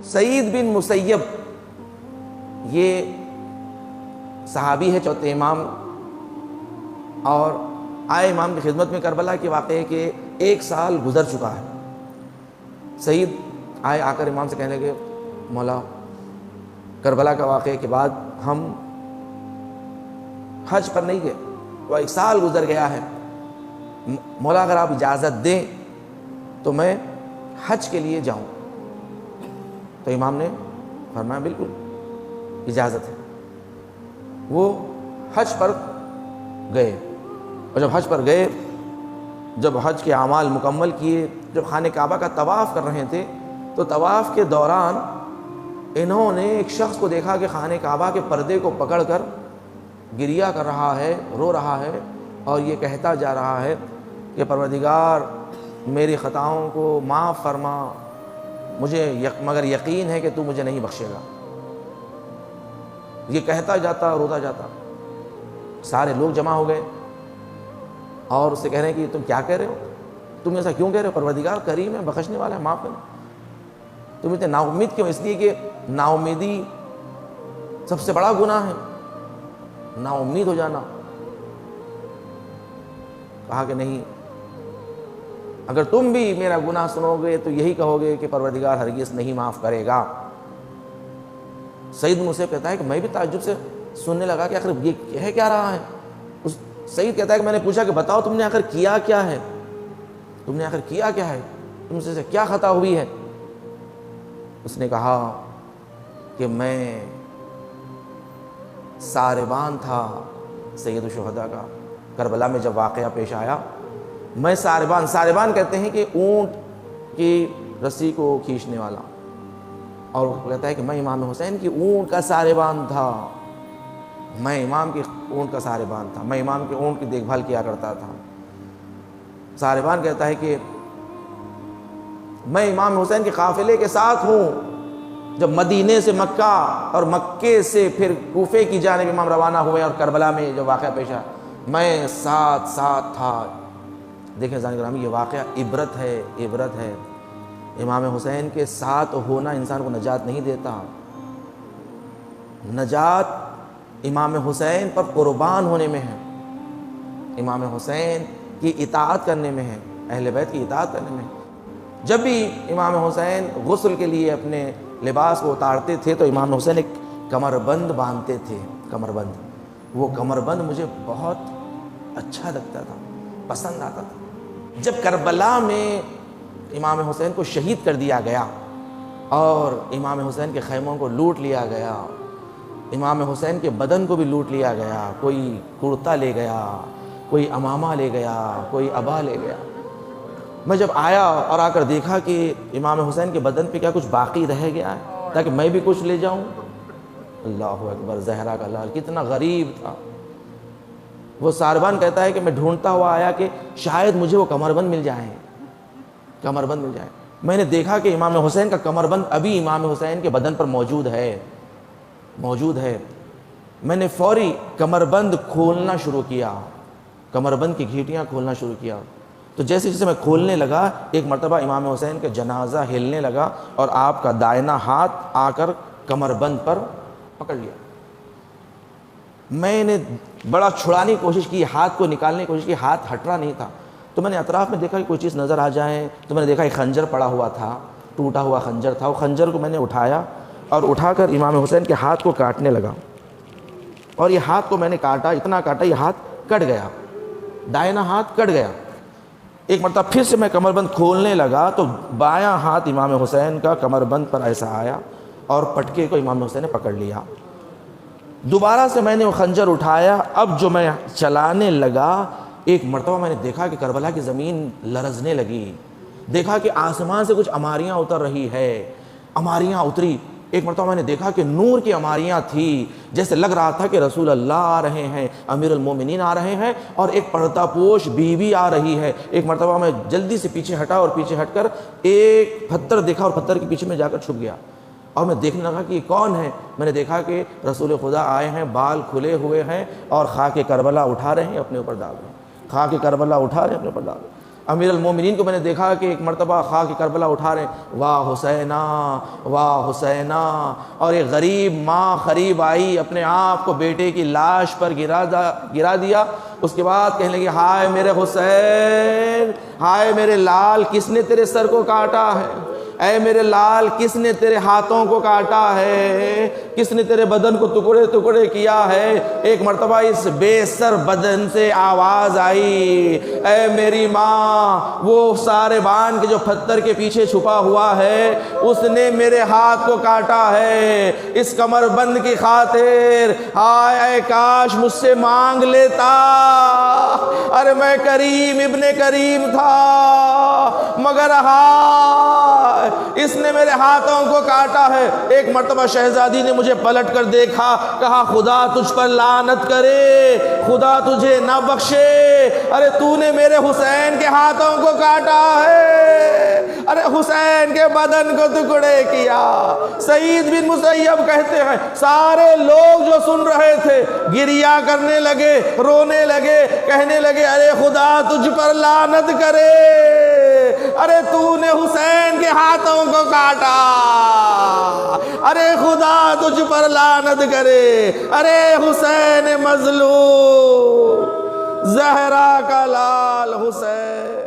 سعید بن مسیب یہ صحابی ہے چوتھے امام، اور آئے امام کی خدمت میں کربلا کے واقعے کے 1 سال گزر چکا ہے۔ سعید آئے، آ کر امام سے کہنے لگے مولا کربلا کا واقعے کے بعد ہم حج پر نہیں گئے، تو 1 سال گزر گیا ہے، مولا اگر آپ اجازت دیں تو میں حج کے لیے جاؤں۔ تو امام نے فرمایا بالکل اجازت ہے۔ وہ حج پر گئے، اور جب حج پر گئے، جب حج کے اعمال مکمل کیے، جب خانہ کعبہ کا طواف کر رہے تھے تو طواف کے دوران انہوں نے ایک شخص کو دیکھا کہ خانہ کعبہ کے پردے کو پکڑ کر گریہ کر رہا ہے، رو رہا ہے، اور یہ کہتا جا رہا ہے کہ پروردگار میری خطاؤں کو معاف فرما، مجھے مگر یقین ہے کہ تو مجھے نہیں بخشے گا۔ یہ کہتا جاتا، روتا جاتا۔ سارے لوگ جمع ہو گئے اور اس سے کہہ رہے ہیں کہ تم کیا کہہ رہے ہو، تم ایسا کیوں کہہ رہے ہو، پروردگار کریم ہے، بخشنے والا ہے، معاف کرنا، تم اتنے نا امید کیوں؟ اس لیے کہ نا امیدی سب سے بڑا گناہ ہے، نا امید ہو جانا۔ کہا کہ نہیں، اگر تم بھی میرا گناہ سنو گے تو یہی کہو گے کہ پروردگار ہرگز نہیں معاف کرے گا۔ سعید مجھ سے کہتا ہے کہ میں بھی تعجب سے سننے لگا کہ آخر یہ کہہ کیا رہا ہے۔ سعید کہتا ہے کہ میں نے پوچھا کہ بتاؤ تم نے آخر کیا کیا ہے، تم نے آخر کیا کیا ہے، تم سے کیا خطا ہوئی ہے؟ اس نے کہا کہ میں ساربان تھا سید الشہداء کا، کربلا میں جب واقعہ پیش آیا میں ساربان کہتے ہیں کہ اونٹ کی رسی کو کھینچنے والا، اور وہ کہتا ہے کہ میں امام حسین کی اونٹ کا ساربان تھا، میں امام کی اونٹ کا ساربان تھا، میں امام کے اونٹ کی دیکھ بھال کیا کرتا تھا۔ ساربان کہتا ہے کہ میں امام حسین کے قافلے کے ساتھ ہوں، جب مدینے سے مکہ اور مکے سے پھر کوفے کی جانب امام روانہ ہوئے اور کربلا میں جو واقعہ پیش آیا میں ساتھ تھا۔ دیکھیں زان گرامی، یہ واقعہ عبرت ہے۔ امام حسین کے ساتھ ہونا انسان کو نجات نہیں دیتا، نجات امام حسین پر قربان ہونے میں ہے، امام حسین کی اطاعت کرنے میں ہے، اہل بیت کی اطاعت کرنے میں ہے۔ جب بھی امام حسین غسل کے لیے اپنے لباس کو اتارتے تھے تو امام حسین ایک کمر بند باندھتے تھے، کمر بند۔ وہ کمر بند مجھے بہت اچھا لگتا تھا، پسند آتا تھا۔ جب کربلا میں امام حسین کو شہید کر دیا گیا اور امام حسین کے خیموں کو لوٹ لیا گیا، امام حسین کے بدن کو بھی لوٹ لیا گیا، کوئی کرتا لے گیا، کوئی امامہ لے گیا، کوئی عبا لے گیا۔ میں جب آیا اور آ کر دیکھا کہ امام حسین کے بدن پہ کیا کچھ باقی رہ گیا ہے تاکہ میں بھی کچھ لے جاؤں، اللہ اکبر، زہرا کا لال کتنا غریب تھا۔ وہ ساربان کہتا ہے کہ میں ڈھونڈتا ہوا آیا کہ شاید مجھے وہ کمربند مل جائے، کمربند مل جائے۔ میں نے دیکھا کہ امام حسین کا کمربند ابھی امام حسین کے بدن پر موجود ہے۔ میں نے فوری کمربند کھولنا شروع کیا، کمربند کی گھیٹیاں کھولنا شروع کیا۔ تو جیسے میں کھولنے لگا، ایک مرتبہ امام حسین کا جنازہ ہلنے لگا اور آپ کا دائنا ہاتھ آ کر کمربند پر پکڑ لیا۔ میں نے بڑا چھڑانے کی کوشش کی، ہاتھ کو نکالنے کی کوشش کی، ہاتھ ہٹ رہا نہیں تھا۔ تو میں نے اطراف میں دیکھا کہ کوئی چیز نظر آ جائے، تو میں نے دیکھا ایک خنجر پڑا ہوا تھا، ٹوٹا ہوا خنجر تھا۔ وہ خنجر کو میں نے اٹھایا اور اٹھا کر امام حسین کے ہاتھ کو کاٹنے لگا، اور یہ ہاتھ کو میں نے کاٹا، اتنا کاٹا یہ ہاتھ کٹ گیا، دائنا ہاتھ کٹ گیا۔ ایک مرتبہ پھر سے میں کمربند کھولنے لگا تو بایاں ہاتھ امام حسین کا کمربند پر ایسا آیا اور پٹکے کو امام حسین نے پکڑ لیا۔ دوبارہ سے میں نے وہ خنجر اٹھایا، اب جو میں چلانے لگا، ایک مرتبہ میں نے دیکھا کہ کربلا کی زمین لرزنے لگی، دیکھا کہ آسمان سے کچھ عماریاں اتر رہی ہے، عماریاں اتری۔ ایک مرتبہ میں نے دیکھا کہ نور کی عماریاں تھی، جیسے لگ رہا تھا کہ رسول اللہ آ رہے ہیں، امیر المومنین آ رہے ہیں، اور ایک پردہ پوش بیوی آ رہی ہے۔ ایک مرتبہ میں جلدی سے پیچھے ہٹا اور پیچھے ہٹ کر ایک پتھر دیکھا اور پتھر کے پیچھے میں جا کر چھپ گیا، اور میں دیکھنے لگا کہ یہ کون ہے۔ میں نے دیکھا کہ رسول خدا آئے ہیں، بال کھلے ہوئے ہیں اور خاک کربلا اٹھا رہے ہیں، اپنے اوپر ڈال رہے ہیں، خاک کربلا اٹھا رہے ہیں، اپنے اوپر ڈال رہے ہیں۔ امیر المومنین کو میں نے دیکھا کہ ایک مرتبہ خاک کربلا اٹھا رہے ہیں، واہ حسینہ واہ حسینہ، اور ایک غریب ماں قریب آئی، اپنے آپ کو بیٹے کی لاش پر گرا دیا، اس کے بعد کہنے لگی ہائے میرے حسین، ہائے میرے لال، کس نے تیرے سر کو کاٹا ہے؟ اے میرے لال، کس نے تیرے ہاتھوں کو کاٹا ہے؟ کس نے تیرے بدن کو ٹکڑے ٹکڑے کیا ہے؟ ایک مرتبہ اس بے سر بدن سے آواز آئی، اے میری ماں، وہ سارے بان کے جو پتھر کے پیچھے چھپا ہوا ہے اس نے میرے ہاتھ کو کاٹا ہے، اس کمر بند کی خاطر، ہائے اے کاش مجھ سے مانگ لیتا، ارے میں کریم ابن کریم تھا، مگر ہائے اس نے میرے ہاتھوں کو کاٹا ہے۔ ایک مرتبہ شہزادی نے مجھے پلٹ کر دیکھا، کہا خدا تجھ پر لعنت کرے، خدا تجھے نہ بخشے، ارے تو نے میرے حسین کے ہاتھوں کو کاٹا ہے، ارے حسین کے بدن کو ٹکڑے کیا۔ سعید بن مسیب کہتے ہیں سارے لوگ جو سن رہے تھے گریا کرنے لگے، رونے لگے، کہنے لگے ارے خدا تجھ پر لعنت کرے، ارے تو نے حسین کے ہاتھوں کو کاٹا، ارے خدا تجھ پر لعنت کرے، ارے حسین مظلوم، زہرا کا لال حسین۔